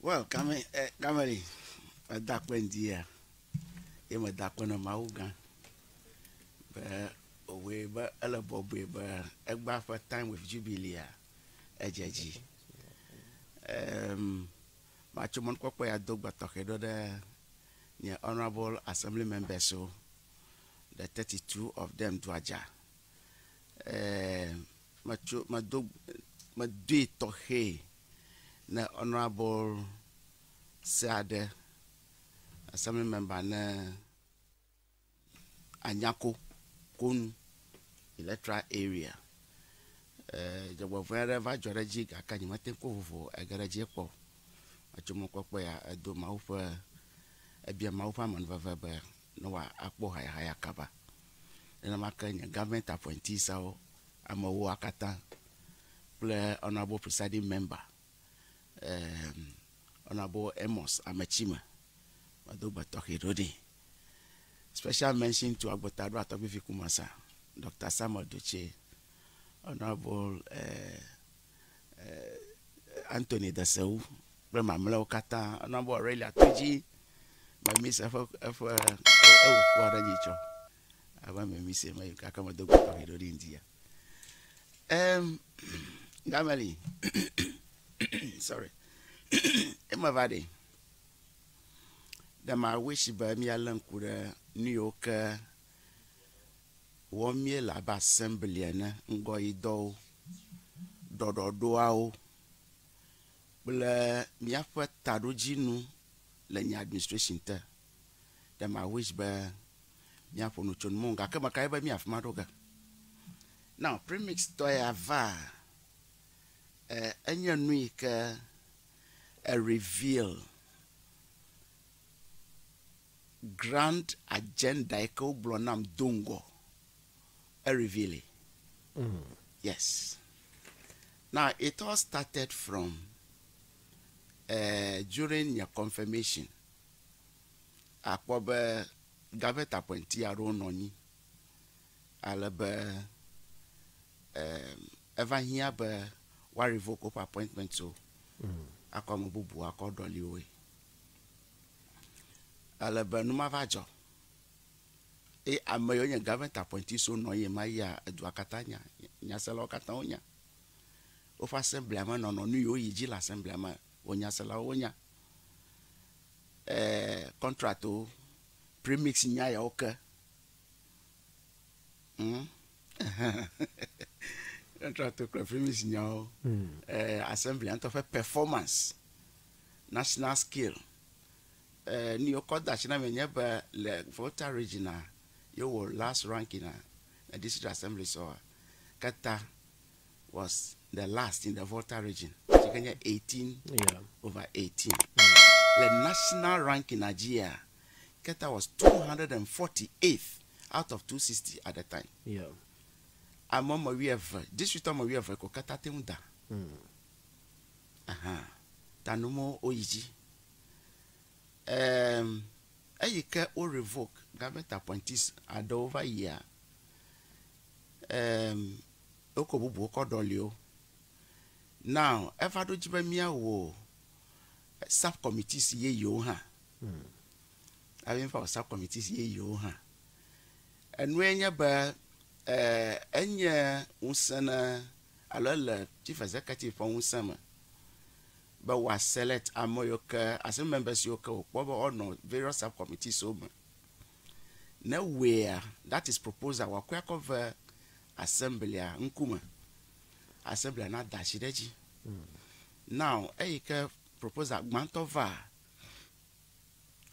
Well, Kamali, a dark when dear, I'm a dark one of my Ugan. But away, but Ella Bobby, but a bar for time with Jubilee, a judge. Machumon Quaquay, a dog, but talk near Honorable Assembly members, so the 32 of them to Aja. My dog, my do to hey, na Honorable Sade. Assembly member na Anyako Kun electoral area. Jabo wherever Joraji Akanyimate Kovo, a garage po. A Chumokwa, a do maufa, a be a maufa man vava, no akbo high kaba. And a makan government appointee so I'm a wakata play honorable presiding member. Honorable Amos Amachima. Special mention to Agbotado Atobifi Kumasa, Dr. Samuel Doche, Honorable Anthony Daseu, Brema Mlokata, Honorable Aurelia Tuji, my miss of Guadanicho. I want me miss my Kakamadogo India. Gamali, sorry, Emma Vade. I wish by me alone could New York 1 year lab assembly and go do doao. But me after Tarujinu Lenya administration. Them I wish by me up on Uchon Munga come a kai by me of Madoga. Now, premix toya va anya week a reveal. Grand agenda eko blonam dungo a reveal. Yes. Now it all started from during your confirmation. Akwabe government appointee arononi alabe ever here be wa revoke of appointment so akwamububu akodoli we. Alabanuma vajo. Amayonya government appointee so no ye maya eduakatanya nyasela okataonya. Ofa assembly ama no nu yo yiji la assembly ama onya sela onya. Contrato premix nya ya oka. Contrato premix nya assembly and of performance national skill. New York Dachina Menyaba le voter regional, you were last ranking a district assembly so Kata was the last in the voter region. You can get 18 over 18. The national rank in Nigeria, Keta was 248th out of 260 at the time. Yeah. Among we have district we have Kata Tunda. Tanumo Oiji. You can revoke government appointees at over year. Okobubu Kodolio. Now, if I do Jibamia wo subcommittees ye yo ha. I mean for subcommittees ye yo ha. And when you ba enya unsana alala chief executive for unsama. But was select amoyoka as members yoka or no various subcommittees so nowhere that is proposed our quack of assembly nkuma assembly na dashideji. Now eka propose a mantova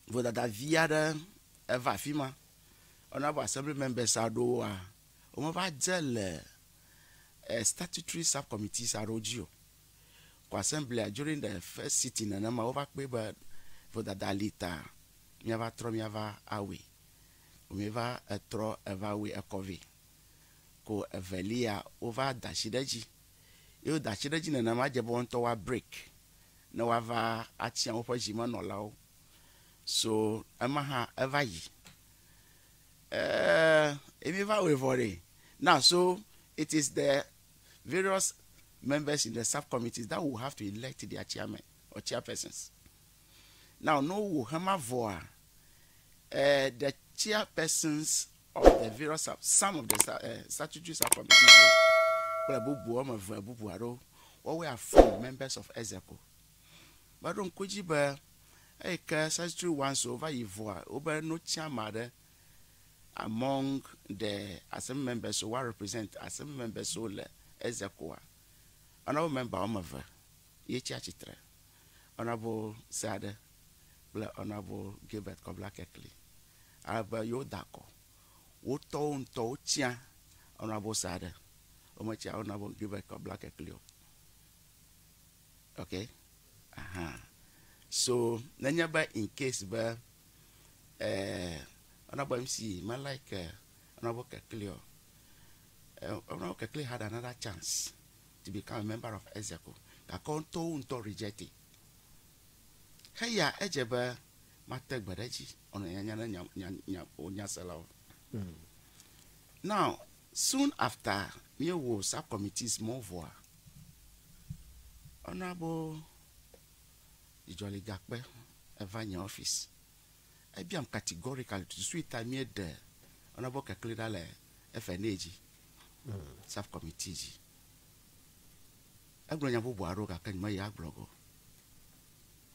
voda da via eva fima honorable assembly members ado omova del statutory subcommittees arojo assembly during the first sitting and I'm over paper for the dalita. Never throw me ever away. Never throw ever away a covey. Go a velia over dashidaji. You dashidaji and a majabon to a break. No ever at Chian for Jimon or Lao. So Amaha ever ye. Now, so it is the various members in the subcommittees that will have to elect their chairman or chairpersons. Now, no, Hamavoa, the chairpersons of the various, some of the statutory subcommittees, or we are full members of Execo. But don't Kujiba, a statutory ones over Ivoire, over no chairman among the assembly members who are represent assembly members who are Execo. Another member of Yechitre, Honorable Sade, Honorable Gilbert Kobla Kekli, Honorable Yodako, Woton Tochia, Honorable Sade, Omacha Honorable Gilbert Kobla Kekli. Okay? So, Nanyaba in case by Honorable MCE, man like Honorable Kekli. Honorable Kekli had another chance to become a member of Execo. Kakonto unto rejected. Heya ejebe matek badeji on nyasala. Now, soon after me was subcommittees move Honorable Jolly Gakbe Evanya office. I be am categorical to sweet time the Honorable Kaklidale FNAG subcommittee.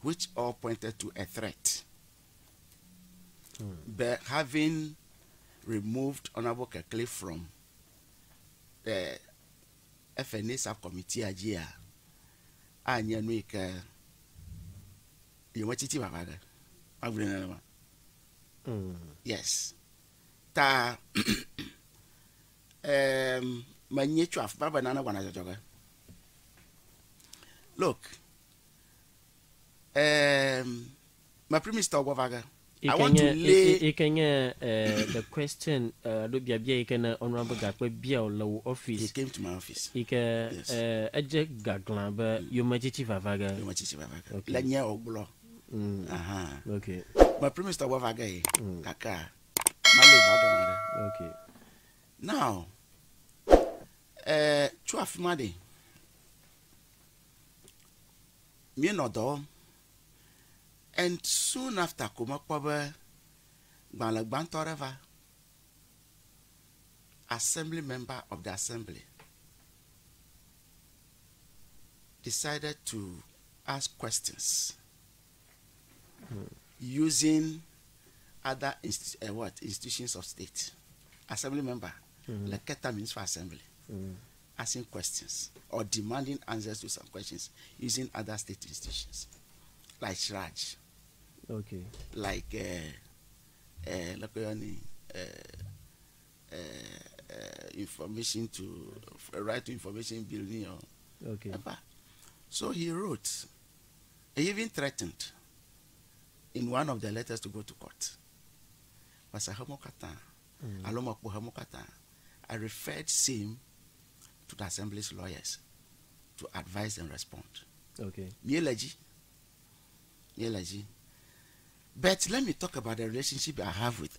Which all pointed to a threat. But having removed Honorable Kekli from the FNA subcommittee ajia, anya nuika yomachiti babaga. Yes. Ta manyechu af baba nana wana joga. Look, my premix talk over. I want to lay. The question. Do be honorable Gakwe Bia low office. He came to my office. He can eject Gaglan, but you might achieve Vaga. You might achieve Vaga. Lanya or blow. Okay. My premix talk over. Kaka. Okay. Now, Chuaf Madi. Me no do, and soon after Kumakwabe Balagbantoreva, assembly member of the assembly, decided to ask questions using other institutions of state. Assembly member, like Keta means for assembly. Asking questions or demanding answers to some questions using other state institutions, like Shraj, okay, like information to right to information building, or okay. So he wrote, he even threatened in one of the letters to go to court. I referred same to the assembly's lawyers to advise and respond. Okay. But let me talk about the relationship I have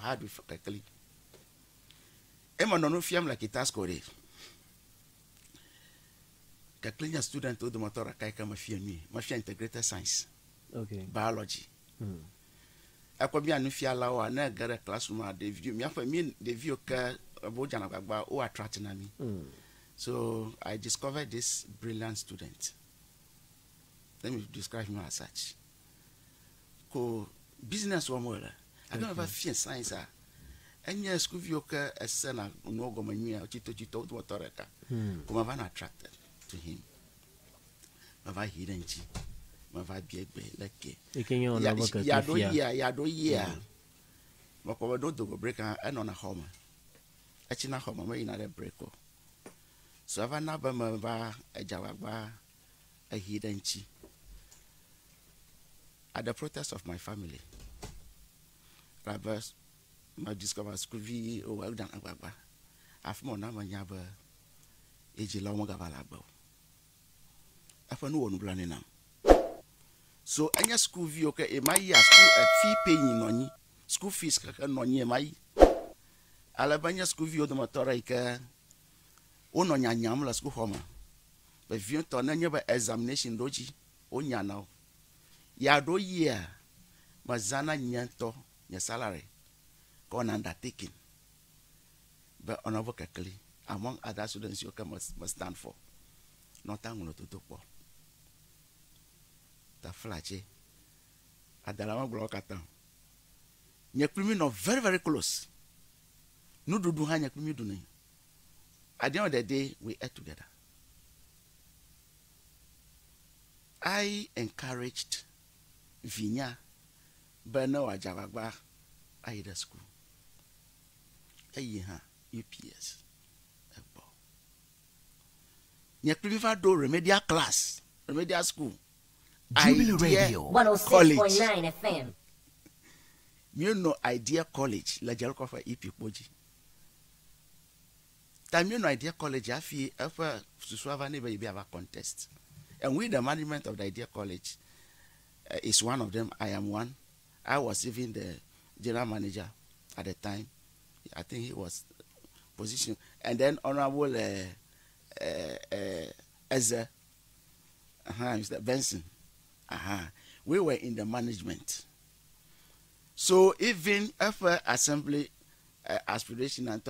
had with Kekli. Emma no fiam like it has code. Kekli student told the motor kaika mafia integrated science. Okay. Biology. I could be a new fiala or a get a classroom at the view. Me for me the view about who attracting me. So I discovered this brilliant student. Let me describe him as such. Co business woman. I don't ever fear science. And yes, school view a son of no gomania, Chito to Motoreka. Come on attracted to him. My hidden chi. My vibe like Yado year. Makodo do break and on a home. Achina home, may not a break. So I've never a jawaba a hidden chi. At the protest of my family, Rabas, my discover scurvy or well done agaba. I've more number yaba age lomagavalabo. I've no one planning now. So any school view okay, my year school a fee paying on ye, school fees on ye my Alabama school view the motorica on yamla school home. But if you turn any examination doji, on ya now. ya do year mazana nyanto your salary go on undertaking but honorable Kekeli among other students you must stand for not angulo to do the flache adalama block at them nyekumi no very very close no do ha nyekumi do ni at the end of the day we ate together. I encouraged Vinya Beno Ajagagba Aida School. Ayeha UPS. Ebo. Nyekriva do remedial class, remedial school. Jubilee Radio 106.9 FM. You know Idea College, la Jelko for EP Poji. Time you know Idea College, I feel ever to swava never be have a contest. And with the management of the Idea College is one of them. I am one. I was even the general manager at the time. I think he was position. And then Honorable Mr. Benson. We were in the management. So even after assembly aspiration and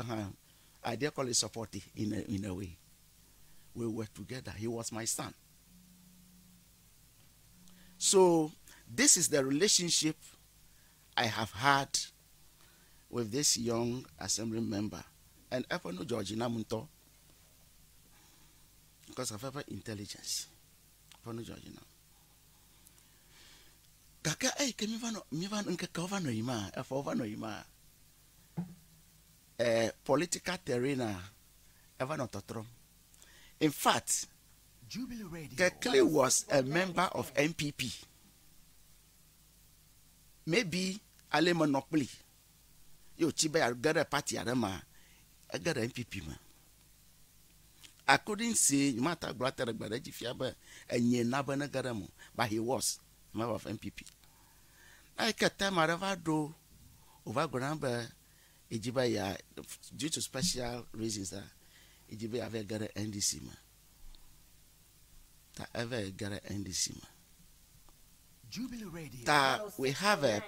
Idea College supported in a way. We were together. He was my son. So this is the relationship I have had with this young assembly member. And Epono Georgina Munto, because of her intelligence. Epono Georgina. Kaka mivan nke cover no ima, over no ima. Political terrain ever not totrom. In fact, Kekeli was a member of MPP. Maybe Ale monopoly. Yo chiba I got a party adama. I got an MPP man. I couldn't say you might have brought a badaji fiaba and ye nabana garamo, but he was member of MPP. I can time I ever do over Granamba Ejibaya due to special reasons that Ejibaya have got an NDC man. Ever get an NDC. Jubilee Radio. We have a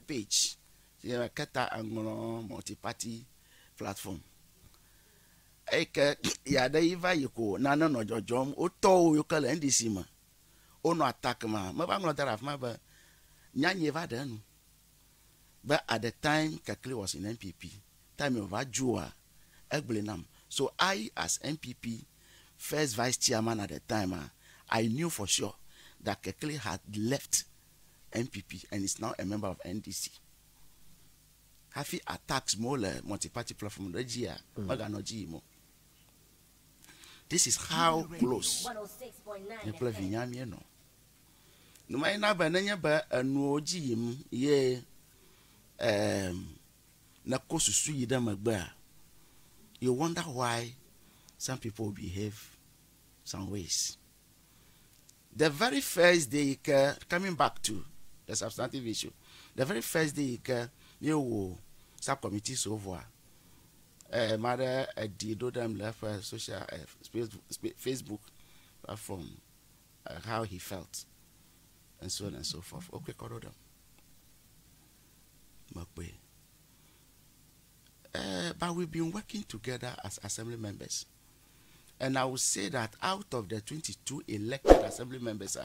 page, Keta Anglo multi-party platform. Eke yada iva yuko nana no jojom oto you call NDC ma. Ono attack ma. Ma banglo daraf ma ba nyanye va denu. But at the time Kekeli was in MPP, time of Ajua Egbelenam. So I as MPP first vice chairman at the time I knew for sure that Kekeli had left MPP and is now a member of NDC. Hafi attacks more multi-party platform. This is how close. 106.9 No matter na bananya ba anuoji yim ye na kosusu yida magba. You wonder why some people behave some ways. The very first day, coming back to the substantive issue, the very first day, you subcommittees over. Mother did them left social Facebook platform, how he felt, and so on and so forth. Okay, Korodam. But we've been working together as assembly members. And I would say that out of the 22 elected assembly members,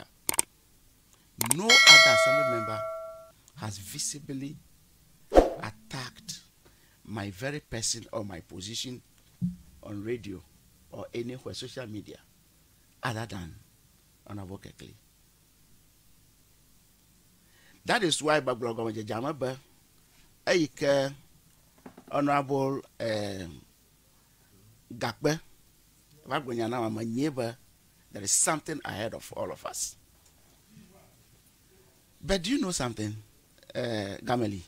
no other assembly member has visibly attacked my very person or my position on radio or anywhere social media other than Honorable Kekeli. That is why Baglogo Jamaba Aike Honorable Gakbe. There is something ahead of all of us. But do you know something, Gameli?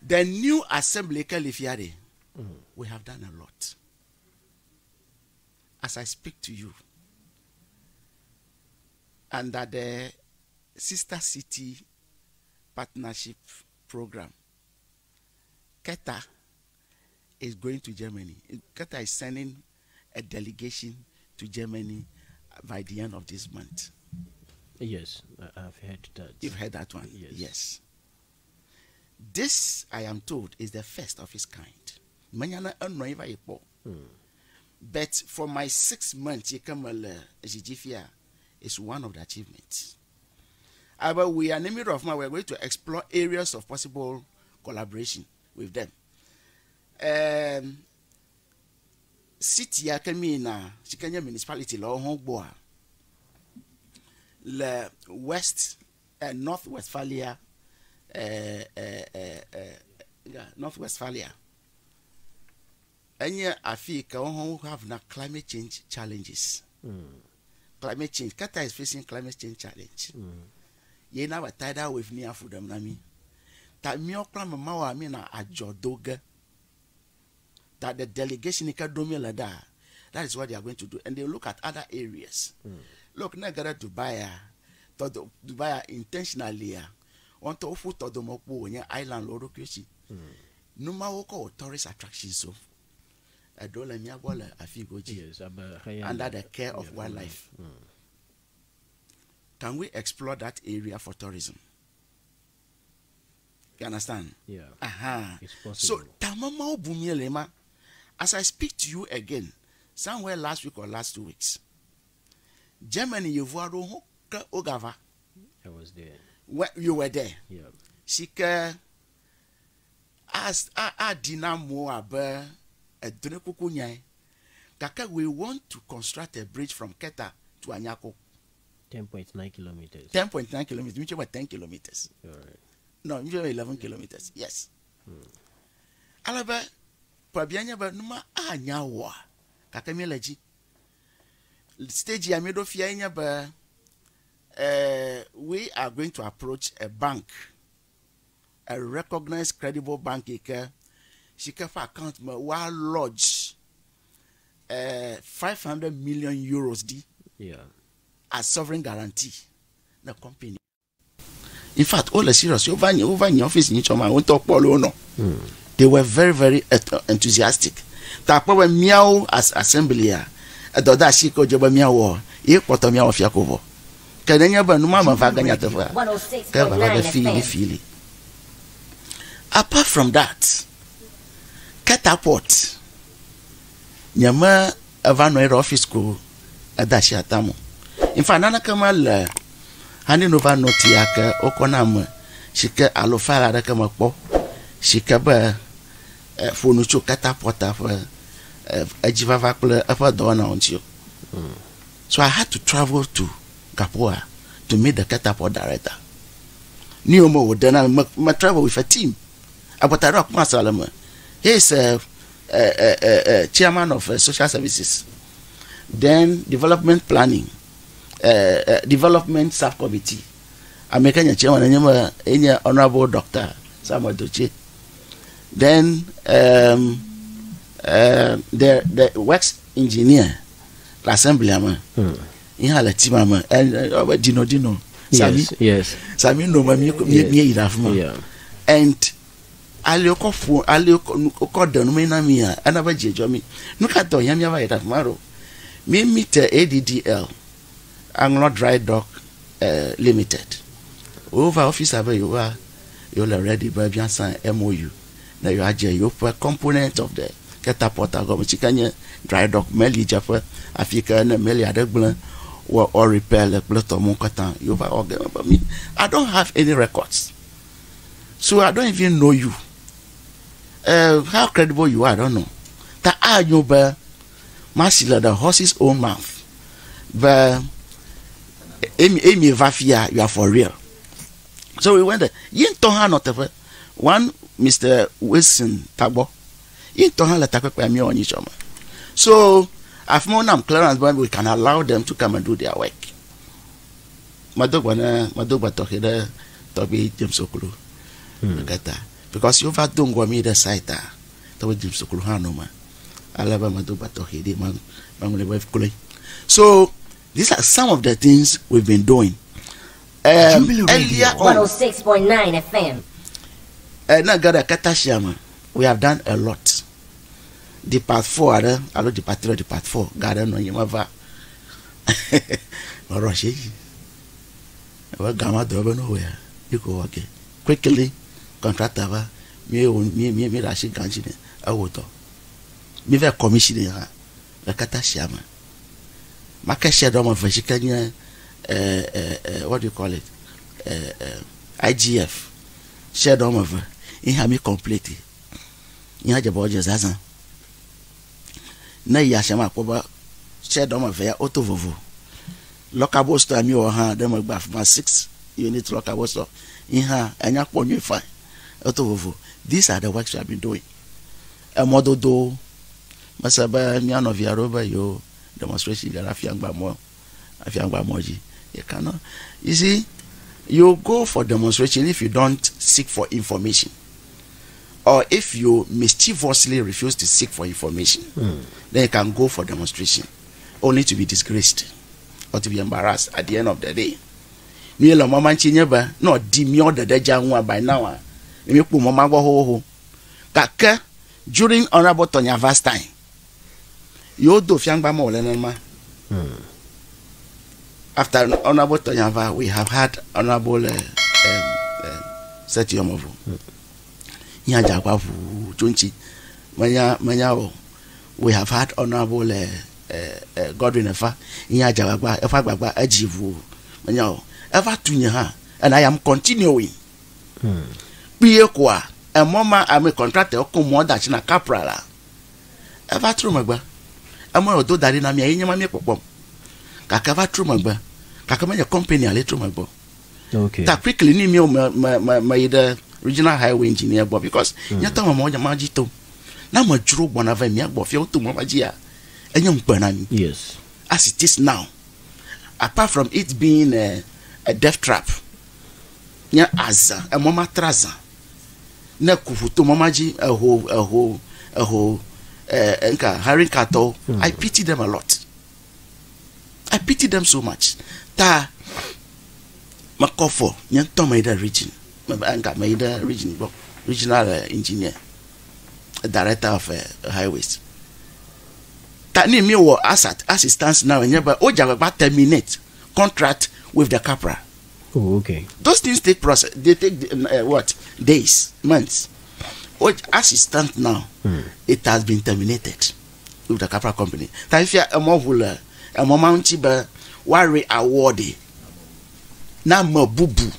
The new assembly, Kalifiade, we have done a lot. As I speak to you, under the Sister City Partnership Program, Keta is going to Germany. Keta is sending a delegation to Germany by the end of this month. Yes, I've heard that. You've heard that one? Yes. This, I am told, is the first of its kind. But for my 6 months, is one of the achievements. But we are in the middle of we're going to explore areas of possible collaboration with them. City Akamina, Chikanya municipality, le West North Westphalia, North Westphalia. And I feel we have now climate change challenges. Climate change. Keta is facing climate change challenge. Ye na a tidal wave near for them. Nami. That me okra mama I mean a jodoga. That the delegation that is what they are going to do, and they look at other areas. Look, na gara Dubai, Dubai intentionally want to offer to them island loro kwesi. No matter tourist attractions so. Under the care of wildlife. Can we explore that area for tourism? You understand? Yeah. It's possible. So, Tamama Bumielema, as I speak to you again, somewhere last week or last 2 weeks, Germany, you were Ogava. I was there. You were there. Yeah. Sika as a dynamo abe. We want to construct a bridge from Keta to Anyako. 10.9 kilometers. 10.9 kilometers. Which about 10 kilometers. All right. No, which about 11 kilometers. Yes. Alaba, Pabianya, but Numa Anyawa. Kakameleji. Stage Yamedo Fianya, but we are going to approach a bank, a recognized, credible bank. She can account me while lodge 500 million euros as sovereign guarantee the company. In fact, all the serious over in your office in Choma won't talk no. They were very, very enthusiastic. Takwa meow as assembly a doda shiko joba meow e kwato meow of Yakovo. Kadenya ba no mama vaganya tefa. 106.9 feel. Apart from that, Catapult. Nyama avano office ko adashi atamu. In fact, nana kamal hani nova noti yaka okonam shike alofara da kama po shike ba fonucho Catapult for ajiva vakle afa dona ontio. So I had to travel to Kapua to meet the Catapult director. Niomo would then I travel with a team. About a rock masalama. He's chairman of social services, then development planning, development subcommittee. I'm making a chairman and any honorable Dr. Samuel Doche. Then the works engineer, assemblyman, in her team, and Dino. Yes. Sami no me and Alioko done me na me anaba jejo me no ka do yam yava ita tomorrow me meet ADDL Anglo Dry Dock Limited over office aba you are already by sign MOU na you are you component of the Catapult go chikanye dry dock meli jafa Africa na meli adegblan or repair the blood of Monkatan you over me. I don't have any records, so I don't even know you. How credible you are, I don't know. That are you by Masila, the horse's own mouth. But Amy Vafia, you are for real. So we went there. Yin Toha not ever. One Mr. Wilson Tabo. Yin Toha la takwe kwa mi on each other. So I've more now clearance, but we can allow them to come and do their work. Madogba tohida tobi James Okulu. Because you have done go me the site to James Okulu Hanoma. Alaba Madogba tohidi man wife kule. So these are some of the things we've been doing. Earlier on 106.9 FM. Nagada Katashiyama, we have done a lot. The part 4, I love the part 3, the part 4. God, I know you have we gama do be nowhere you go okay quickly contractor ba me rashi ganji ne awoto me ve commission ha la kata shama maka share do mo veshikanya what do you call it IGF share do mo ve in ha me complete in ha jabo jazazan na ya shama ko ba share do mo ve auto vovo local store mi o ha dem gba for 6 unit local store in ha anya ponyu fine auto vovo. These are the works we have been doing. A model do masaba mi ano via roba yo demonstration gara fiangba moji. You cannot. You see, you go for demonstration if you don't seek for information, or if you mischievously refuse to seek for information, then you can go for demonstration, only to be disgraced or to be embarrassed at the end of the day. Me lo mama chinyeba no dimio de deja nwa by now. Me pu mama go ho kaka during honorable Tonyava's time. You do fiangba mo lenema. After honorable Tonyava, we have had honorable Setiomovu. Nya jagwa fu chunchi. Manya we have had honorable Godwin Efa. Nya jagwa Efa gbagba ajivu. Manya ever tunya ha, and I am continuing. Piye kwa a mama I'm a contractor ko mo da chi na caprala. Ever true magba. Amo do dari na mi ayi nyama mi popom. Kaka ever true magba. Kaka me company ale true magba. Okay. Ta quickly ni mi my the regional highway engineer bo because nyata mo ja majito. Na mo juro bona va mi agbo fi o to mo magia. Enye mpana ni. Yes. As it is now. Apart from it being a death trap. Nya aza a mama traza. Na kufuto mamaji a whole enka hiring cattle. I pity them a lot. I pity them so much. Ta makofo nyanto maida region. Enka maida regional engineer, director of highways. Ta ni mi wo as it stands now nyeba oja ba terminate contract with the Capra. Oh, okay. Those things take process. They take what? Days, months. As it stands now, it has been terminated with the Capra company. Taifia a movula, a momanti ba worry awarded. Na mabubu.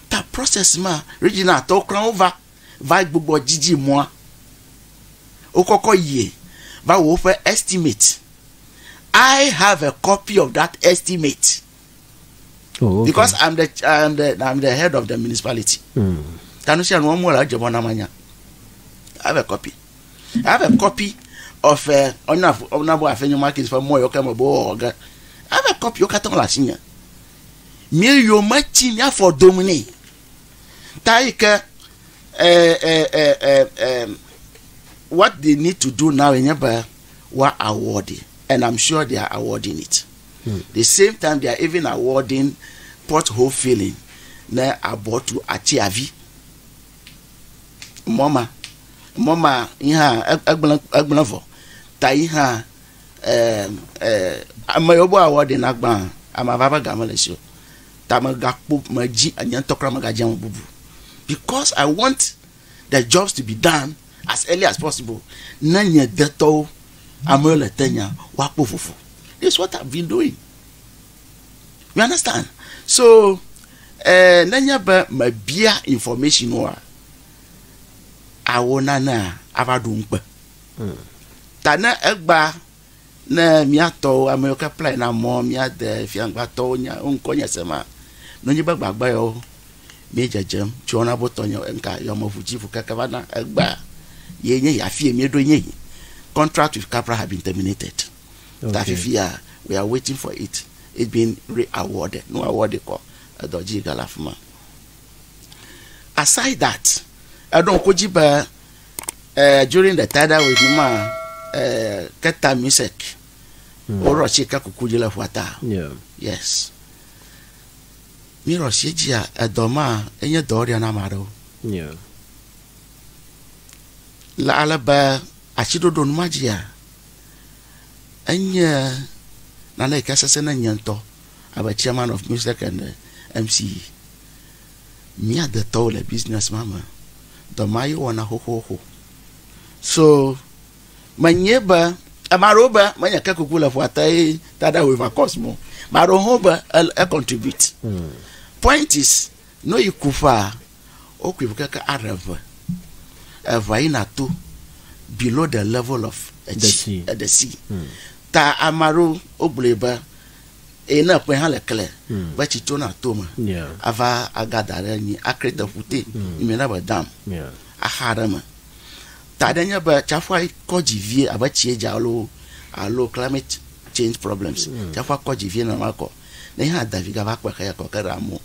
That process ma regional talk over. Vai bubo jiji moi. Okoko ye. Va offer estimate. I have a copy of that estimate. Oh, okay. Because I'm the head of the municipality. Tanusia no more like Jabona Manya. I have a copy. I have a copy of honorable Afenyo Markets for more Yokamabo. I have a copy of Katon Lasinia. Me yo machinya for domine. Taika what they need to do now in Yaba were awarded. And I'm sure they are awarding it. The same time they are even awarding pothole filling na about to Achiavi. Mama iha agbonafo ta iha amayobo awarding agban amavava gamalesio ta magapo maji anyantokra magajan bubu because I want the jobs to be done as early as possible. Nanya deto amola tenya wakpo fufu. This is what I've been doing. You understand? So, nanya ba mabia information wa awona na avadumpa. Tana egba na miato amoka play na mo mia de fiangba to nya onkonya sema. No nyiba gbagba yo meja jam chona botonyo enka yo mofujifu kakavana egba yenye ya fie miedo yenye. Contract with Capra have been terminated. Okay. We are waiting for it. It's been re-awarded. No award call Doji Galafuma. Aside that, I don't kojiba during the tada with Numa Keta MCE. Oro chika kukujila fuata. Yeah. Yes. Miro shejia adoma enye dori anamaro. Yeah. La alaba achido don magia. Enye na ikasa sena nyanto I'm a chairman of music and MCE. Me at the tall business mama. The mayo wana ho. So my neighbor amaroba manya kakukula fuatai tada with a cosmo. Marohoba a contribute. Point is no ikufa okwibuka arava. Vaina to below the level of the sea. Ta amaro obleba ena pe han lekle ba chitona toma ava agadare ni akreta fute imena ba dam aharama ta danya ba chafwa kojivie abachi eja alo climate change problems chafwa kojivie na mako na ha daviga ba kwa kaya ko karamo.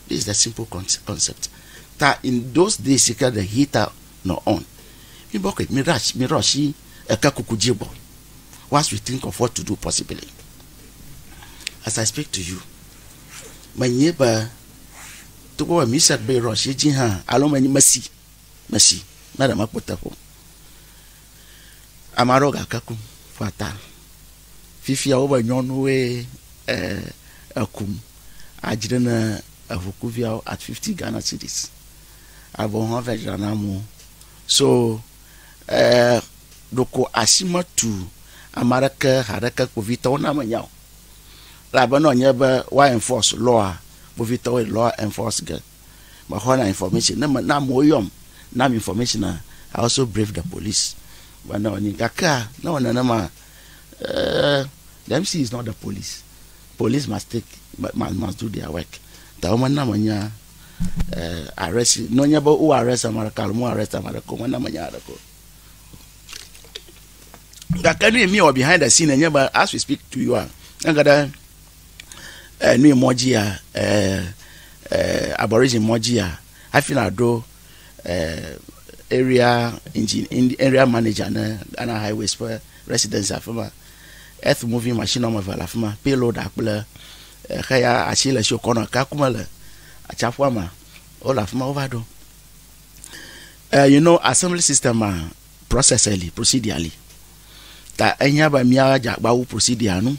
This is the simple concept. Ta in those days you the heater no on mi boke mi rush ekakukujibo once we think of what to do possibly. As I speak to you, my neighbor to go a miss at Bay Rush, Jiha, Alomani Messi, Madame Akutapo. Amaroga Kakum, Fatal. Fifi over yon way a kum. I didn't a Vukuvia at 50 Ghana cities. I won't have a Janamo. So, Doko Asima to America, Haraka Kovita Namanyao. Labano never why enforce law, Bovito law enforce girl. But when information, na moyom, nam information, I also brave the police. But no, Nigaka, no, the MC is not the police. Police must do their work. The woman namanya arrest, no nyaba who arrest America, more arrest America, one namanya. That can me or behind the scene, and never as we speak to you, I got new Mojia, Aborigine Mojia. I feel I do area manager and highways for residents of earth moving machine of Alafama, payload akbla, Haya Ashila Shokona Kakumala, Achafwama, all of Movado. You know, assembly system procedurally. That any by Mia Jakbau procedure.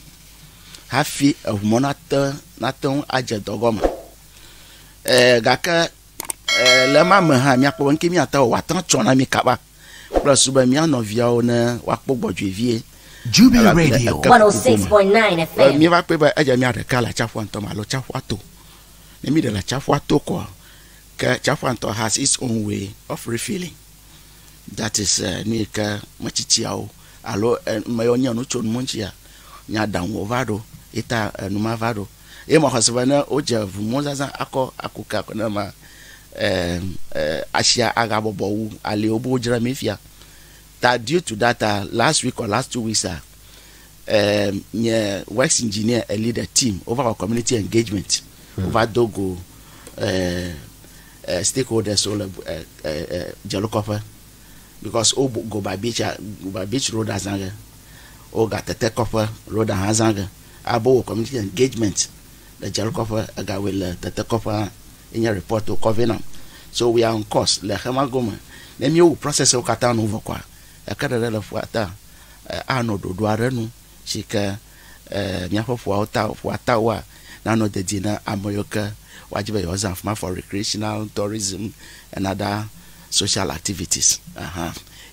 Hafi of monata naton aja dogoma gaka lema meha mi akpo nke mi ata watan chona mi kaba plus suba mi anovia ona wakpo bodwevie Jubilee Radio 106.9 FM mi va pe ba aja mi areka la chafu anto malo chafu ato ne mi de la chafu ato ko ka chafu anto has its own way of refilling. That is ni ka machichiao alo mayonya no chon monchia nya dan ovado ita numavado ema hasabana oja vumoza ako akuka kona ma ashia agabobo ale obo jira mefia. That due to that last week or last 2 weeks works engineer lead a team over our community engagement over Dogo stakeholders all Jalokofa because go by beach road azanga o got the take off road hazanga abo community engagement the Jalokofa aga will the take off in your report to Covenant. So we are on course le hamagoma let me process o kata no vokwa akada la fuata ano do arenu shika miafo fuata wa na no de dina amoyoka wajibe yoza for recreational tourism and other social activities.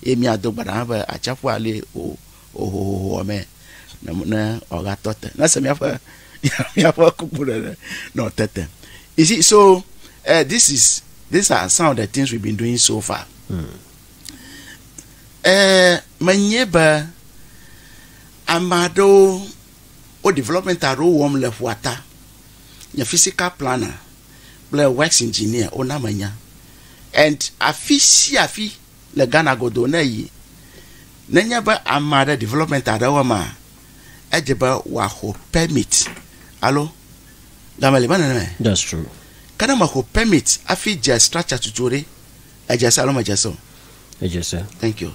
Emi adogbara ba achafu ale o me na oga tote na se miafo kupura no tete. You see, so these are some of the things we've been doing so far. Manyeba amado o development aro wom lefuata your physical planner play works engineer ona manya and afi le Ghana godo na yi nanyaba amada development aro ma ejeba wa ho permit allo gamale bana. That's true. Kana ma ho permit afi just structure tutori ejasa lo majaso ejasa. Thank you.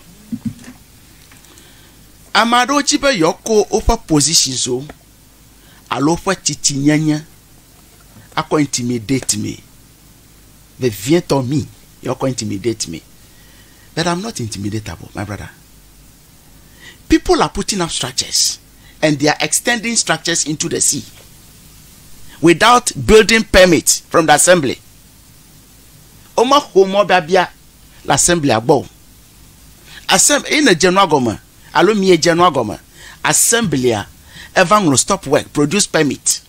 Amado chibe yoko over position so alofa titinyanya ako intimidate me. They vient on me. Yoko intimidate me. But I'm not intimidatable, my brother. People are putting up structures and they are extending structures into the sea. without building permit from the assembly. Oma homo babia l'assembly abo. Assembly in the general government, alo mi general government, assembly ever will stop work, produce permit.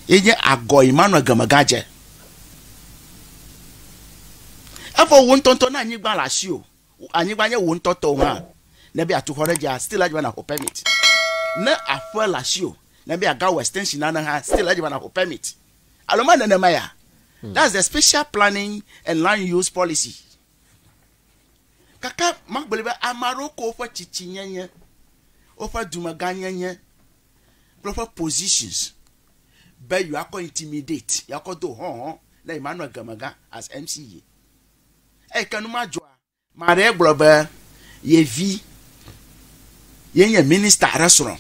Yenye ago imano gamagaje. Ever won tonto na anyigba la shio. Anyigba nye won tonto ha. Nebi atuhoreja still ajba na permit. Na afwa la shio. Nebi agawa extension na ha still ajba na permit. Aloma na nemaya. That's the special planning and land use policy. Kaka makbelebe amaroko ofa chichinyenye. Ofa dumaganye. Proper positions. But you are going to intimidate. You are going to na Emmanuel Gamaga as MCE. Kanuma jwa. Mare globe yevi yenye minister restaurant.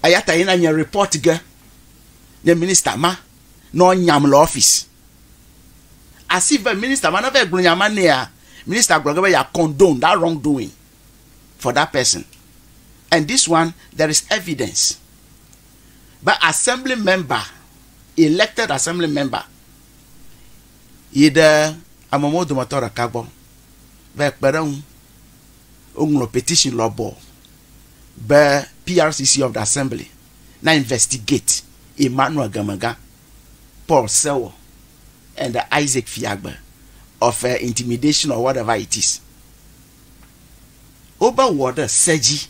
Ayata ina nye report ge. Ne minister ma no nyam la office. As if the minister man have glunyama ne minister globe ya condone that wrongdoing for that person. And this one there is evidence. But assembly member, elected assembly member, either Amamodo Matora Kabo, Vekberung, Unglo petition law board, by PRCC of the assembly, now investigate Emmanuel Gamaga, Paul Sewo, and Isaac Fiagba of intimidation or whatever it is. Over water, Seji.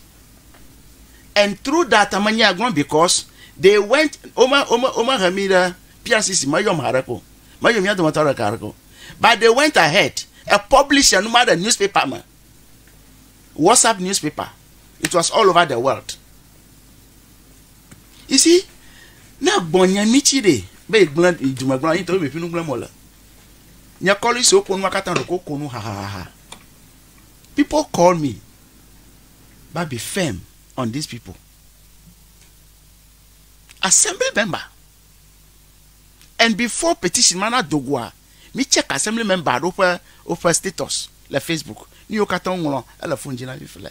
And through that, Amanya Agron, because they went Oma Hamida PRCC Mayom Harako. Mayom Yadu Matara Karako. But they went ahead and published no matter newspaper man. WhatsApp newspaper. It was all over the world. You see, now Bonya Michide, be blunt into my ground into me Pinumola. Nya calling so Konwakata no Kono ha. People call me, but be firm on these people. Assembly member. And before petition mana dogwa, me check assembly member over status la Facebook. Ni okata ngolo ala funjina bifle.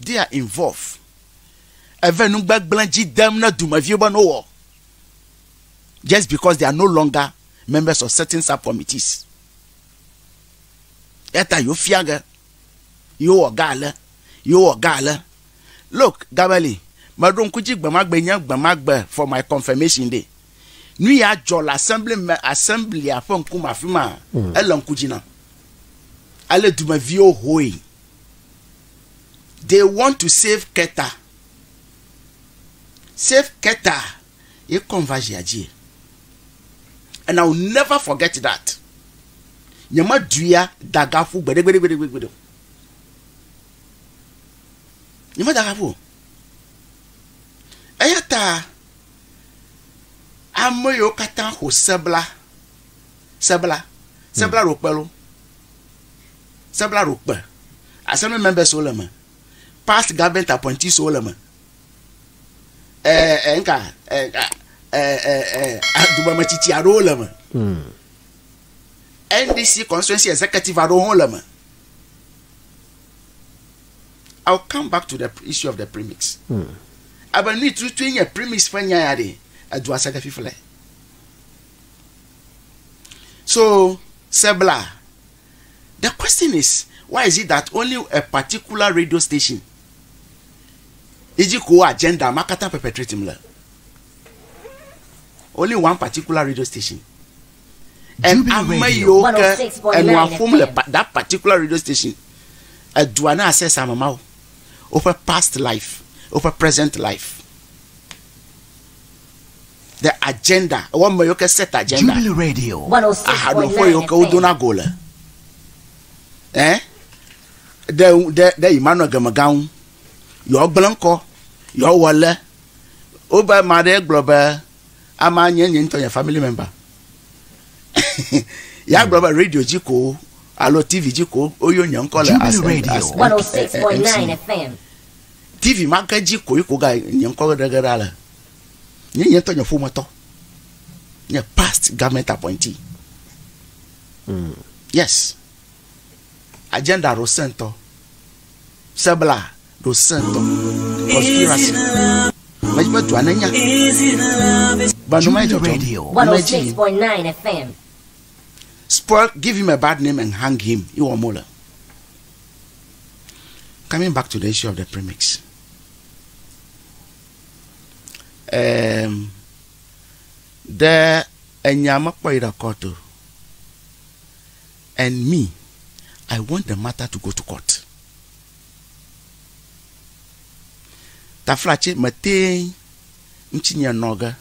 They are involved. Even no back blanji them na do my view no. Just because they are no longer members of certain subcommittees. Eta you fiaga. You ogala. Look, Gabali, madon kuji gbamagbe for my confirmation day. Nu ya jol assembly afon kuma fima elon kujina. Ale do my view hoi. They want to save Keta. Save Keta. Ye converge aji. And I will never forget that. Nyama duya dagafu gbede. Nyama dagafu. Ayata amoyo kata ho sebla rokpelo. Sebla rokpe. Assembly members olema. Past government appointees olema. Dubama chichi aro olema. NDC constituency executive aro olema. I'll come back to the issue of the premix. I need to train a premix for nyari adwa saga fifle. So, Sebla, the question is, why is it that only a particular radio station is agenda makata perpetrating la? Only one particular radio station. And Amayo and one form that particular radio station. Adwana assess amamao over past life, over present life. The agenda, one Mayoka set agenda. Jubilee Radio 106.9 FM. The Emmanuel Gamagang, your Blanco, your Walla, over Made Global, Amanyan into your family member. Ya Global Radio Jiko, Allo TV Jiko, Oyo Nyankola as 106.9 FM. TV Maka Jiko, you go Nyankola de Garala. You to your fumato. Your past government appointee. Yes. Agenda Rosento. Sebla Rosento. Conspiracy. Majima duanenya banuma Radio 106.9 FM. spoil, give him a bad name and hang him. You are Mola. Coming back to the issue of the premix. The Enyama Koto and me, I want the matter to go to court. Taflache mate nchinya noga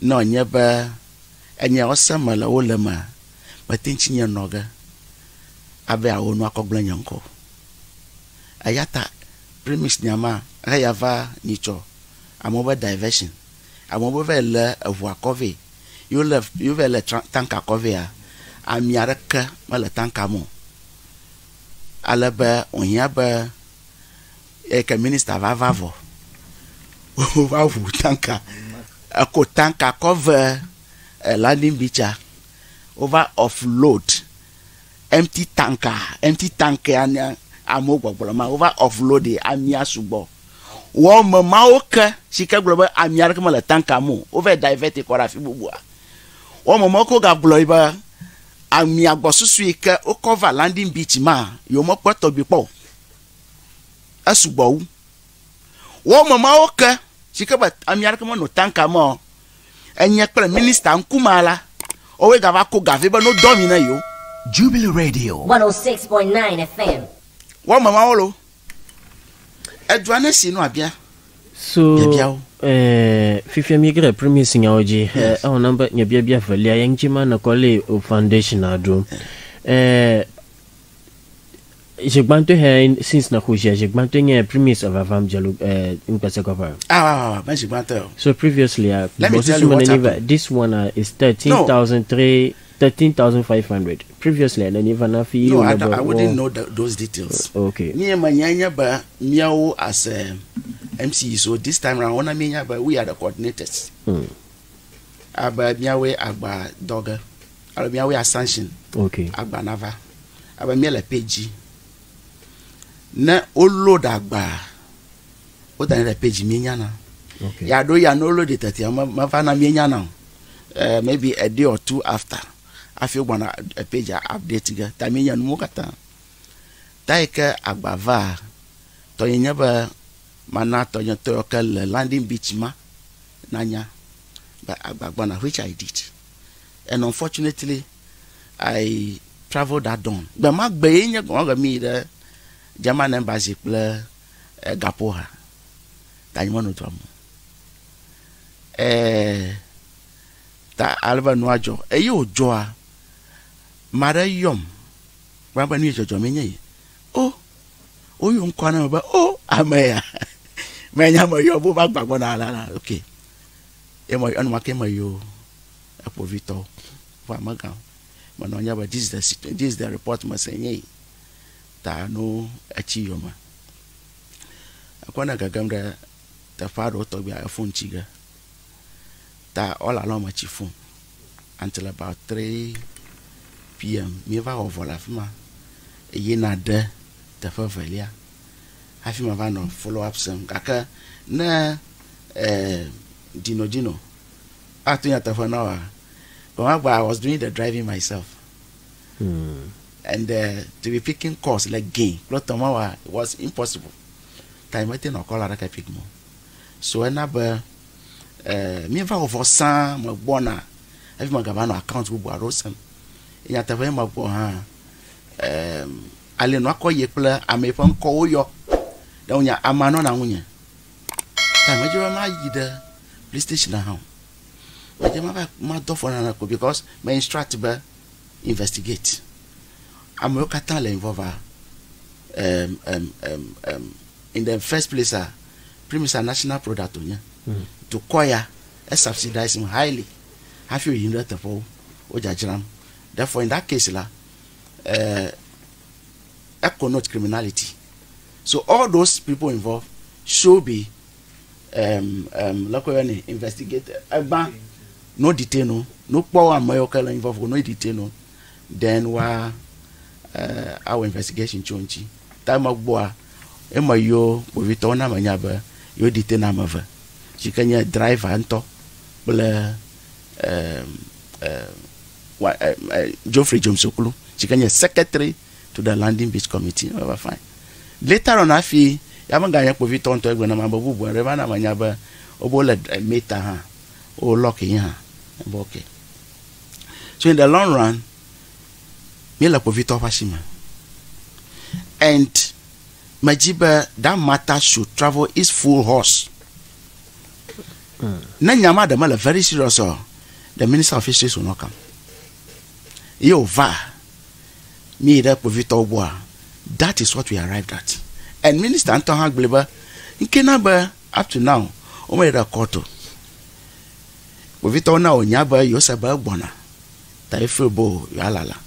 no nyeba enya osamala olema mate nchinya noga abe awonu akogble nyanko ayata premise nyama ayava nicho amoba diversion amoba le avwa cover you le tanka cover amiaraka mala tanka mo alaba onyaba que minister vavo vavu tanka ako tanka cover landing beacher over offload empty tanker anya amogo boloma over offload amia subo wo mama oka shika global amia kama la tanka mo over divert ko rafi bubua wo mama ko ga bloiba amia gbosusu ike o cover landing beach ma yo mo poto bi po asugbo wo mama oka shikaba amiarka mo no tanka mo enye pre minister nkumala o we gava ko gave ba no domina yo Jubilee Radio 106.9 FM. Wo mama olo edwane si no abia so fifia migra premise nya oji o number nya bia falia yanchima na kole o foundation adro je bantu he since na kujia je bantu nya premise of avam jalo in Pesakova. Ben je bantu. So previously let me tell you what happened. This one is 13,500. Previously and even na fi no, I wouldn't know those details. Okay. Me manyanya ba miao as MCE, so this time around ona menya ba we are the coordinators. Aba miawe agba doga. Aba miawe ascension. Okay. Agba nava. Aba miele page. Na olo dagba o da na page mienya na okay ya do ya no lo de tati ma fa na mienya na maybe a day or two after I feel gonna a page update ga ta mienya no kata taika agbava to yenya ba mana to nya to kal landing beach ma nanya ba agbagba na which I did, and unfortunately I traveled that dawn but ma gbe yenya go me the German embassy ple gapoha tanyimono to amu ta alba nuajo eyo joa mara yom baba ni jojo menye o yo nkwana ba o amaya menya mo yo bo gbagbo na ala okay e mo anu make mo yo apovito wa maga mo no nya ba this is the report mo senye ta no achi yoma akwana gagamra ta faro to bia phone chiga ta all along my phone until about 3 p.m. me va ovola fima e na de ta favalia afima va no follow up some kaka na dino atunya ta for now I was doing the driving myself. And to be picking calls like gain, it was impossible. Time I think I call her pick more. So another me over some bona. I've my governor account with Rosen. In at the way my boy, I learn what call ye play. I may from call you down your amano na unya. Time I do my the police station now. I do my door for an because my instructor investigate. I'm involved in the first place premix national product to acquire a subsidize him highly. Have you in that for therefore in that case economic criminality. So all those people involved should be investigate no detail no power and involved no detail then our investigation chonchi time of boa emayo we tona manyaba you detain amava chikanya driver anto bla Geoffrey Jomsokulu chikanya secretary to the landing beach committee. Over fine. Later on afi yamanga po viton to egbe na mababu bo reba na manyaba obola meta ha o lock ha okay. So in the long run me la po viton fashima. And Majiba, that matter should travel its full horse. Nanyama the mala very serious. The Minister of Fisheries will not come. Yo va me that povito boa. That is what we arrived at. And Minister Anton Hagleba in Kenaba up to now, Omeda Koto. Povito now nyaba yosaba bona. Taifo yalala.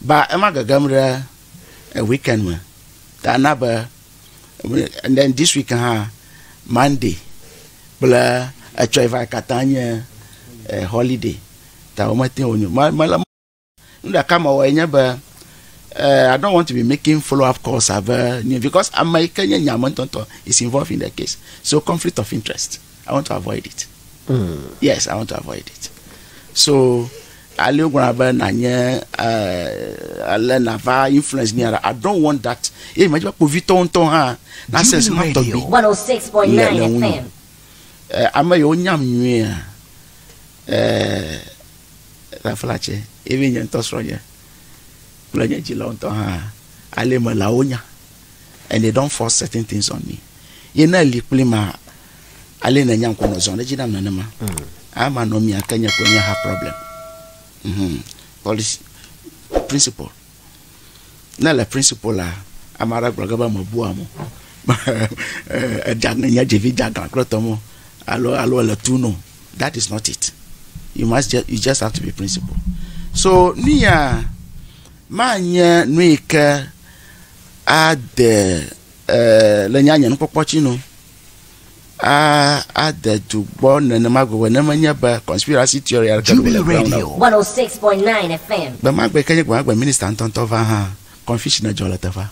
But Amaga Gamra a weekend man. Another, and then this week Monday, blah, a driver Catania holiday. I don't want to be making follow-up calls because I'm my Kenyan Yamontonto is involved in the case. So conflict of interest. I want to avoid it. Yes, I want to avoid it. So Alio Graba Nanya Alenava influence near. I don't want that. Imagine Povito on Tonha. That's a smart 106.9 FM. I'm a young yam. Rafalache, even in Tosroya. Planya Gilon Tonha. Alema Laonia. And they don't force certain things on me. You know, Liplima Alena Yankono Zone, Jinam Nanama. I'm a Nomia Kenya Konya have problem. Policy principle. Na la principle la amara bragaba mabuamo. Jagna jevi jagna klotomo. Alo la tuno. That is not it. You just have to be principle. So niya manya nuika ade lenyanya npopochino. Add to born and mago when a conspiracy theory. Jubilee Radio 106.9 FM. The Magbe Kenya Minister Anton Tova confusion a jolatava.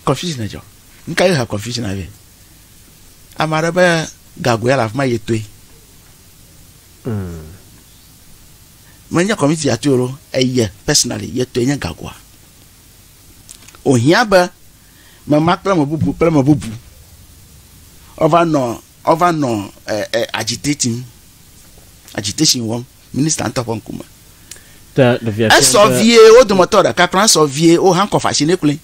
Confusion a jo. Can you have confusion of it? Amaraba Gaguel of my yetui. When you committee aturo a year personally, yet to any Gagua. O hiaba, my macram bubu. Over no agitation one Minister Antopon Kuma. I saw VA or the motor, Capran saw VA or handcuff actually.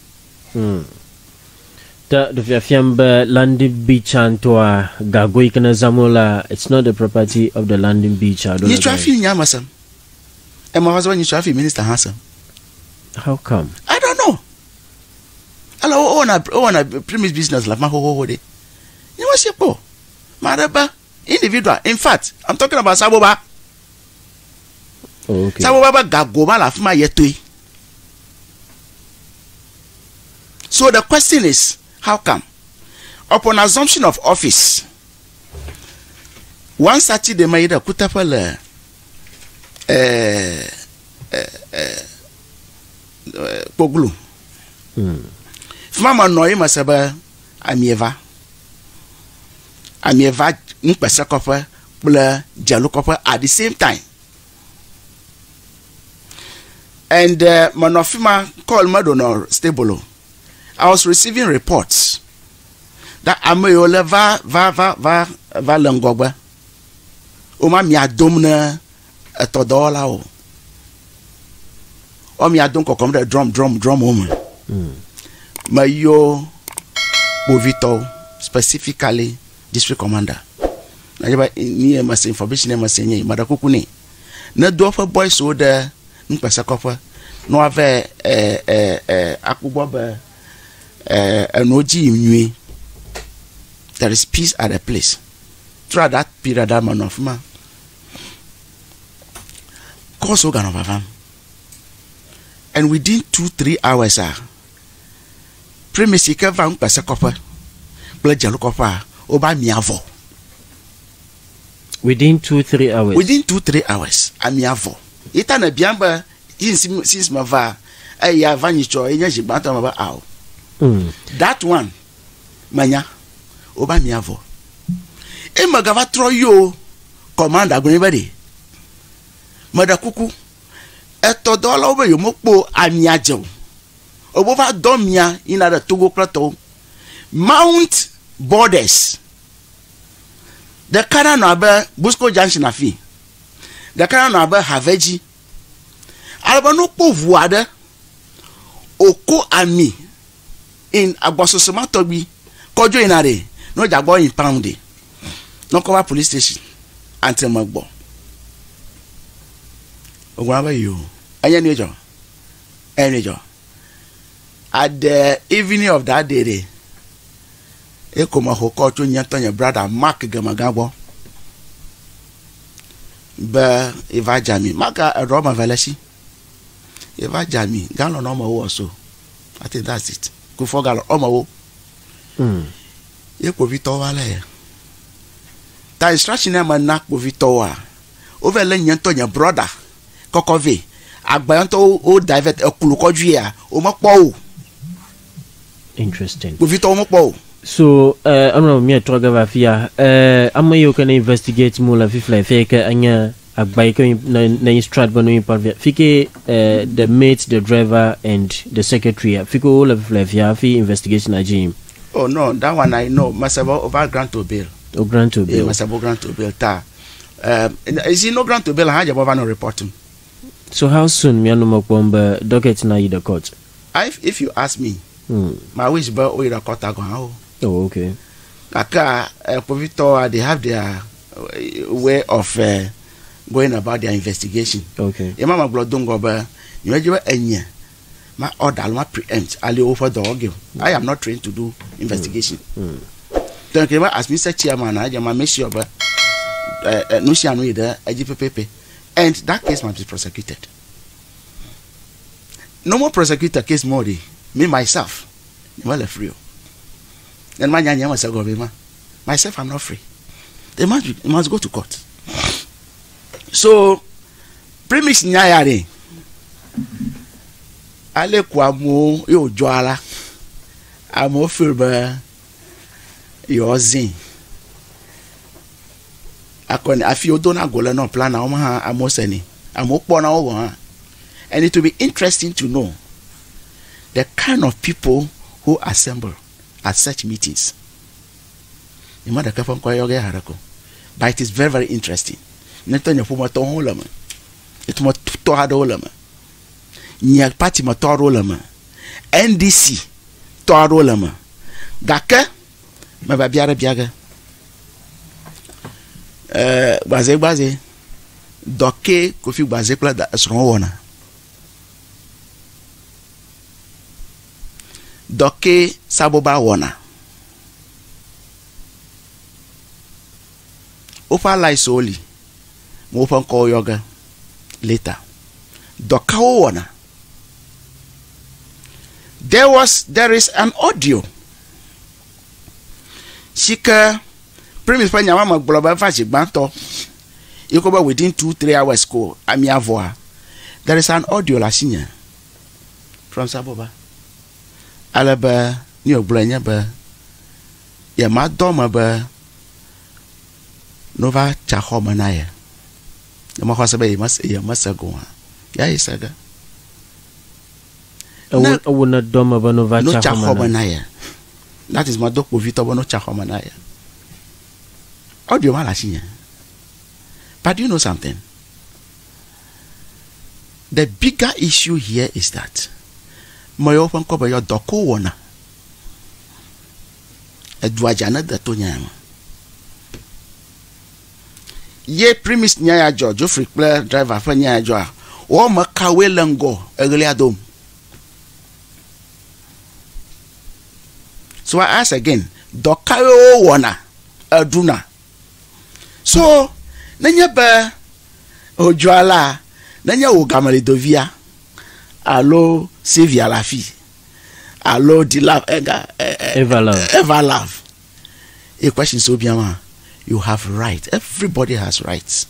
The Fiambe landing beach and to Gagoikana Zamola, it's not the property of the landing beach. You traffic Yamasam. And my husband, you traffic Minister Hanson. How come? I don't know. Hello, own a premise business like my whole day. You was your poor. Maraba, individual. In fact, I'm talking about Saboba. Okay. Saboba Gagoba Lafma Yetui. So the question is, how come? Upon assumption of office, one Saturday made a kutapala Poglu. Mama Noy Masaba Amieva. Amieva Npasakopa Bula Jalukopa at the same time. And Manofima called Madonna Stable. I was receiving reports that Ameyola va Langoba. Oma mi adomna etodola o. O mi adon ko come the drum woman. Mayo Bovito specifically district commander. Na yeba ni mas information mas enye madakukuni. Na do for boys so there npesa kofa no ave akubo ba anoji nwi. There is peace at the place. Throughout that period that man of man cause organ of a and within 2-3 hours premix cover npesa kofa blood jalukofa oba miavo. Within 2-3 hours. Within 2-3 hours, amiavo. Ita na biamba since mava ya vanicho enya jibanta maba aw. That one manya oba miavo e magava troyo command agunibede madakuku eto dola obe yo mokpo amiajo obo va domia ina da Togo plateau mount borders the kana no abe Busco Junction afi the kana no abe Haveji alaba no po voade oko ami in agbososoma tobi kojo inare no jagbo in pound no cover police station until magbo ogwa you anya nejo at the evening of that day e koma hoko to nyanto your brother Mark Gamagabo ba eva jami maka Roma Velesi eva jami galo no mo so I think that's it ku for galo o mo ye ko vito wale ta instruction na na ko vito wa over le nyanto your brother kokove agbayanto o divert ekulukoju ya o mo po o interesting ko vito o mo po. So, I'm not talking about fear. I'm you can investigate more like fake anya a bike na strat banu parvia. Fike the mate, the driver, and the secretary. Fike all of fear investigation agim. Oh no, that one I know. Masabo over grant to bail. Oh, grant to bail. Masabo grant to bail. Ta. Is he no grant to bail? I have no reporting. So how soon me no more bomba docket na the court? If you ask me, my wish but we the court go. Oh, okay. Kaka, they have their way of going about their investigation. Okay. Your mama blood don't go by. You know, my order, my preempt. I over the I am not trained to do investigation. Don't you ask Mr. Chairman? I am make sure, but no she and that case must be prosecuted. No more prosecutor case more. Me myself, well free. Then myself, I'm not free. They must go to court. So, premix nyayare. Ale kwa mo yo joala. Amo filba yo zin. Akone afi odona gola no plan na o ma amo seni. Amo po na o ha. And it will be interesting to know the kind of people who assemble at such meetings. But it is very, very interesting. It must party NDC Torolama Gaka Mababiara Biaga Baze Doke Kofi Bazekla da Sronwana Doke Saboba Wana Opa Lai Soli Mopan call yoga later. Doka Wana. There is an audio. Shika Premise Panya Mama Global Fashi Banto. You go within 2-3 hours go. Amiavoa. There is an audio lasinya from Saboba. Alaba New Blanya ba ya madoma ba Nova Chahomanaya. The Mahasabe must a masago. Ya isaga. I would not doma Nova Chahomanaya. That is my dog with Vitobono Chahomanaya. Audio Malasinya. But you know something? The bigger issue here is that my open cover your doko wana. Edwajana da tonyama. Ye premise nyaya jo Geoffrey Clare driver for nyaya jo. O makawe lengo early adom. So I ask again, dokayo wana aduna. So nanya ba ojuala nanya ogamale dovia allo Sylvia Lafi allo Dilab Ever love. A question so biama, you have right. Everybody has rights.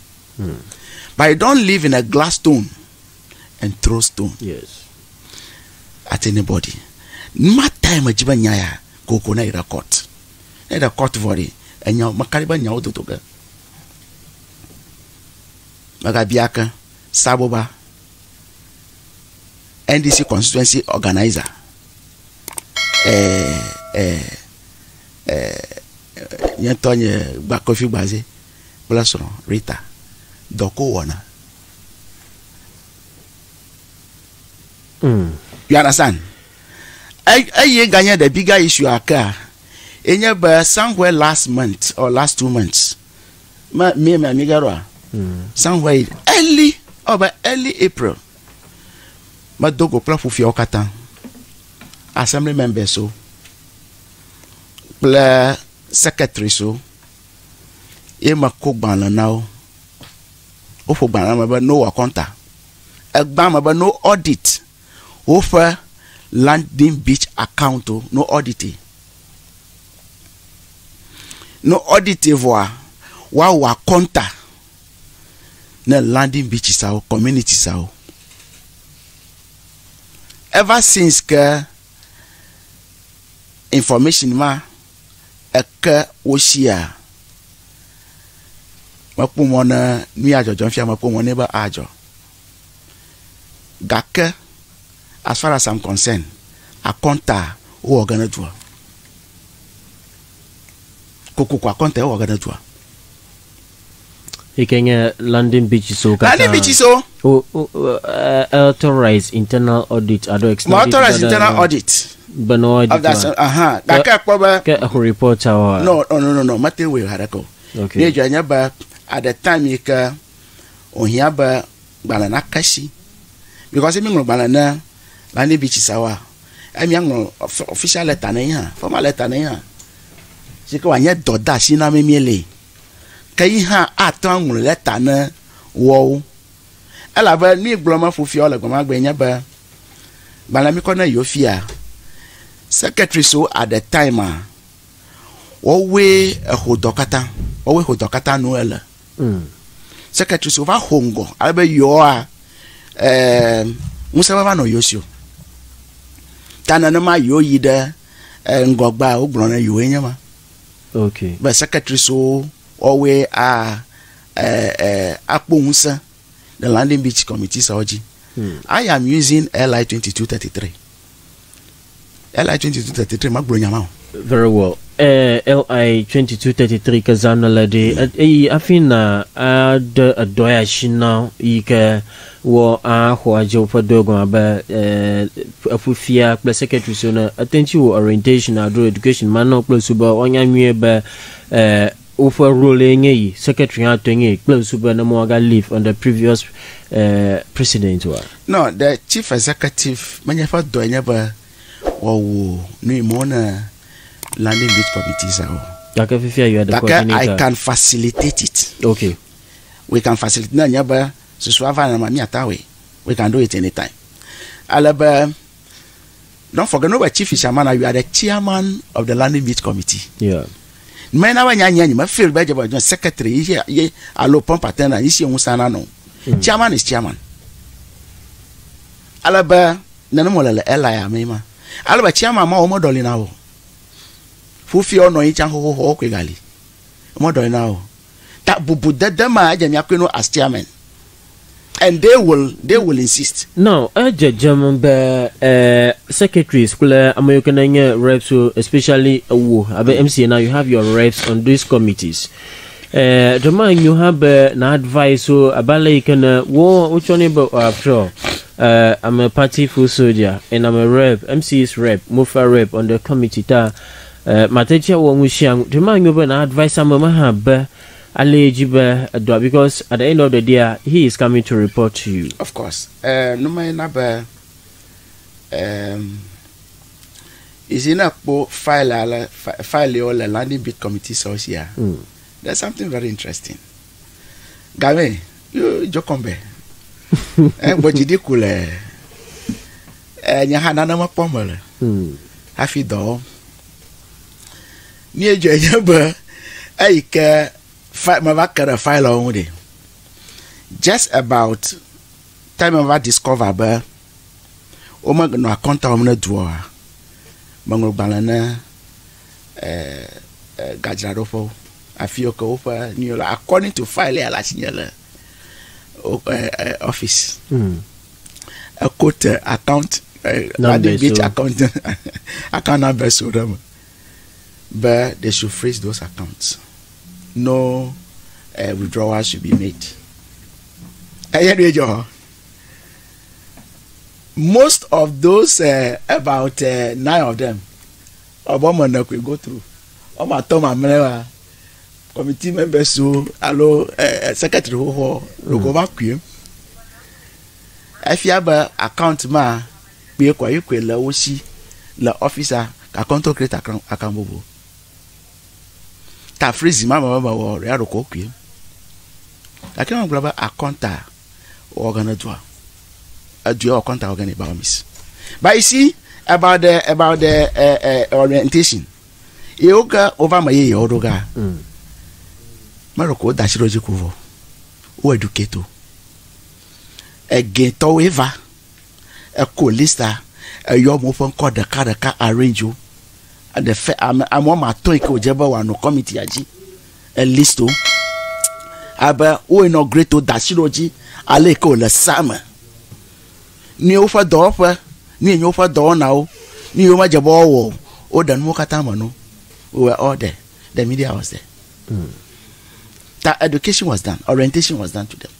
But you don't live in a glass stone and throw stone. Yes. At anybody. Ma time ajiba nyaya kokona ira court. ne da court vori enya makariba nya odotoga magabiaka saboba NDC constituency organizer nyentonye Bakofi Gbaze Blasoro Rita Doko Wana. You understand? I ganya the bigger issue occur in somewhere last month or last 2 months. Somewhere early April. Ma dogo plan for Fiokatan. Assembly members so. Ple secretary so. E ma cook ban now. Ofo ban ma no akonta. Egba ma no audit. Offer landing beach account no audit. No audit voir wa konta na landing beach sao community sao. Ever since que information ma eke oshia ma pumona mi ajo jonfia ma pumona ba ajo gake as far as I'm concerned a konta o organizwa kuku kwa konta o organizwa Kenya landing beach so landing beach so authorize internal audit authorize internal audit but no audit that get a report our no matter we harako okay ne ba at the time you ka ohia ba balana kashi because me ngro balana landing beach sawa emi ngro official letter na ya formal letter na ya sika wanye doda shi na memiele kai ha atang letter na wo ala ba ni gloma fufio le goma gbenya ba balami kona yofia secretary so at the time we hodokata no ela secretary so va hongo albe yo musa baba no yosio tana na ma yo yide ngogba ogbron na yo enyama okay but secretary so we aponsa the landing beach committee saoji I am using LI 2233 magbro very well LI 2233 kazana lady afina ad adoya shina ike wo ho ajo podogo aba afufia plus secretary so na attention orientation adro education man plus suba onya nwie ba over ruling a secretary atonye plus suba na mo ga leave on the previous president wa no the chief executive manyafa donya ba wo no mona landing beach committees are you are the coordinator. I can facilitate it. Okay. We can facilitate na nyaba suswava na mami atawe. We can do it anytime. Alaba don't forget no chief fisherman you are the chairman of the landing beach committee. Yeah. Mena wa nyanya ma feel be jaba secretary ye alopon partner isi musana no. Chairman is chairman. Alaba na no molele elaya mema. Alaba chairman ma o modoli na wo. Fufi ono icha ho kwegali modo now that bubu dedema ajami akweno as chairman and they will insist now German secretaries kula American reps so especially abe MCA now you have your reps on these committees the man you have na advice so abale can wo which one after I'm a party full soldier and I'm a rep MC's rep Mufa rep on the committee Matecha wo mushiang the man you na advice am have allegible because at the end of the day he is coming to report to you. Of course no man na is in a file all the landing beach committee so here. There's something very interesting. Game you jokombe bojidi kule nyahana na mapomole hafi do mi eje ba aika my vakara file on de just about time of discover ba o ma no account o na duo mango balana Gajradofo. I feel over according to file office. A quote account account number so them. But they should freeze those accounts. No withdrawal should be made. Most of those about 9 of them Obama will go through. Committee members who allow secretary who go back here. If you have an account ma be a quiet la osi la officer ka control create account bobo. Ta freeze mama wa re aro ko kue. I can't grab account organ do. A do account organ ba miss. But you see about the orientation. Yoga over my odoga. Maroko dashiroji kuvo. O educato. A gato eva. A colista. A yomo phone called the car arrange you. And the I'm on my toy ko jeba wa no committee aji. A listo. Aba o no greato dashiroji aleko le sama. Ni ofa dofa. Ni ofa do now. Ni oma jeba wo. O dan mo katama no. We were all there. The media was there. That education was done, orientation was done to them.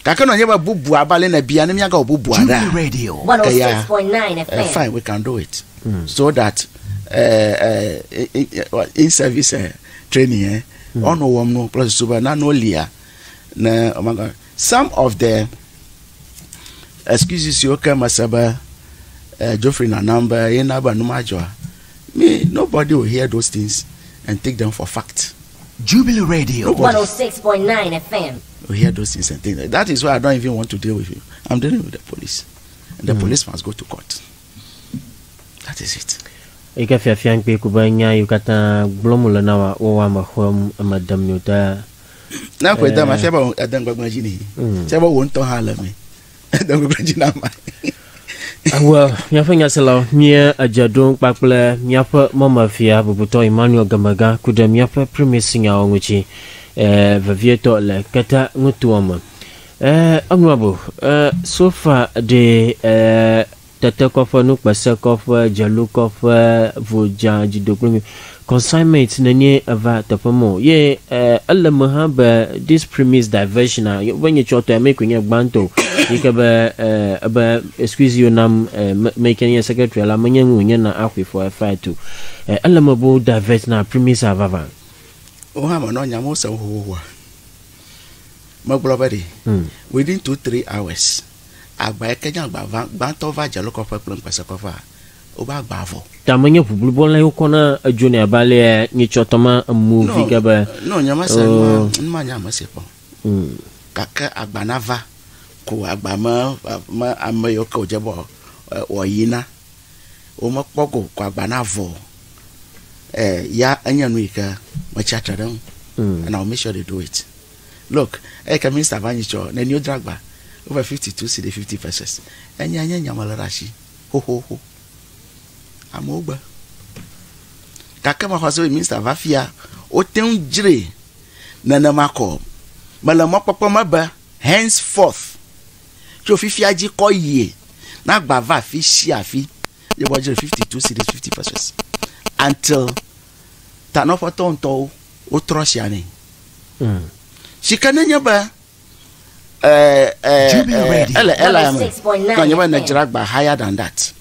Kakano nyeba bubu abale na bia na miaga bubu ada. Radio 106.9 FM. Fine, we can do it. So that in service training on no plus super na no lia na oh my God. Some of the excuses you come masaba Geoffrey na number yenaba no major. Me, nobody will hear those things and take them for fact. Jubilee Radio 106.9 FM. We hear those things and things. That is why I don't even want to deal with you. I'm dealing with the police. And the police must go to court. That is it. Ika fiang pe kubanya yukata blomula na wa mahom madam nuta. Na kwenda mafia adango gbajini. Seba won to hala me. Adango gbajina ma. Well, nyafanya sala mia ajadon pakple nyafa mama fia bubuto Emmanuel Gamaga kuda nyafa premix ya onguchi vavieto le kata ngutuama honorable so far the tata kofa no pasa kofa jalu kofa voja jidoklumi consignment nanye ava tapamo ye alla mahaba this premix diversion when you choto make kwenye gbanto ikaba excuse you nam making a secretary la manyangu na akwi for a fight to alla mabo divert na premix avava o ha no nyamo se ho magbobadi within 2-3 hours agba ekenya agba gbanto va jalo kofa plan pesa kofa oba gbavo tamanya publibo la yokona ajone abale ni chotoma movie gaba no nyama se ma nyama se po kaka agbanava ko agbama ma amayo ko jebo oyina o mokpoko ko agbanavo ya anyanu ika ma chacha dem and I'll make sure they do it. Look, can Mr. Vanicho na new dragba over 52 cedi 50 pesos enya nyamala rashi ho amoba kaka ma hwaso Mr. Vafia o ten jire na mako mala mokpokpo maba henceforth so fifia ji ko ye na gba va fi shi afi ye budget 52 cedi 50 pesos until tanofa tonto o trosiane she kananya ba ela kanyaba na dragba higher than that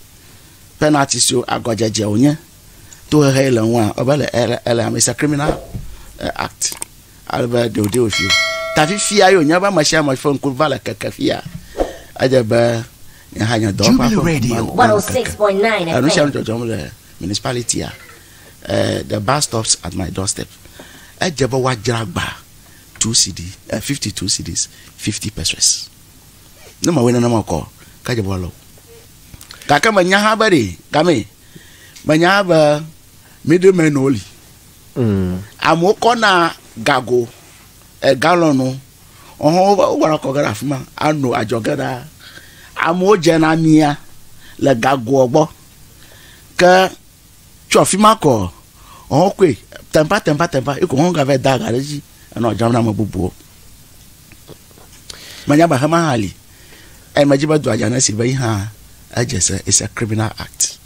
penalty so agojeje onye to hela nwa obale ela is a criminal act alba do deal with you tafi fia yo nyaba machia ma phone ko vala kakafia ajaba ya hanya do pa Radio 106.9 FM. I don't know the municipality the bus stops at my doorstep ajaba wa dragba 2 cedi 52 cedis 50 pesos no ma wena na mako kaje bolo kaka manya habari kame manya ba middleman oli amoko na gago galonu oho wara ko gara fuma anu ajogara amoje na mia le gago ogbo ka chofima ko okay tempa e ko honga ve da garaji na ojam na mabubuo manya ba hama hali e majiba do aja na si ba ha ajese is a criminal act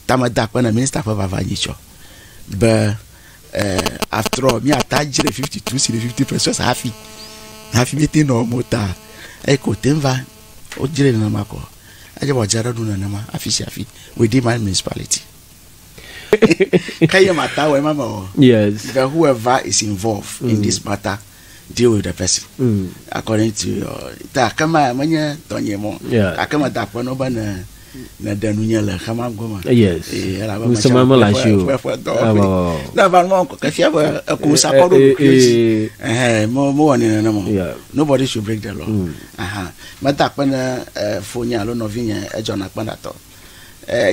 tamada kwa na minister for vavayicho but after all me atajire 52 si 50% hafi meeting no mota e ko temva o jire na mako ajaba jara do na ma afi within my municipality. Yes. Whoever is involved in this matter, deal with the person. According to ta kama manya tonyemo. Yeah. Akama ta pono ba na danunya la kama goma. Yes. Usama mala show. Na ba mo ko kafia ba ko sakodo. Mo woni na mo. Nobody should break the law. Mata pana fonya lo novinya ejona panato.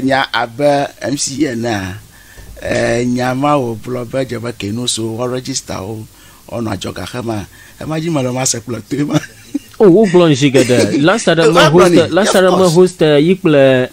Nya aba MCE na nyama o bloba jaba kenu so register o ono ajoga khama maji malo ma sekula tema oh wo blonde shigada last time ma host yikle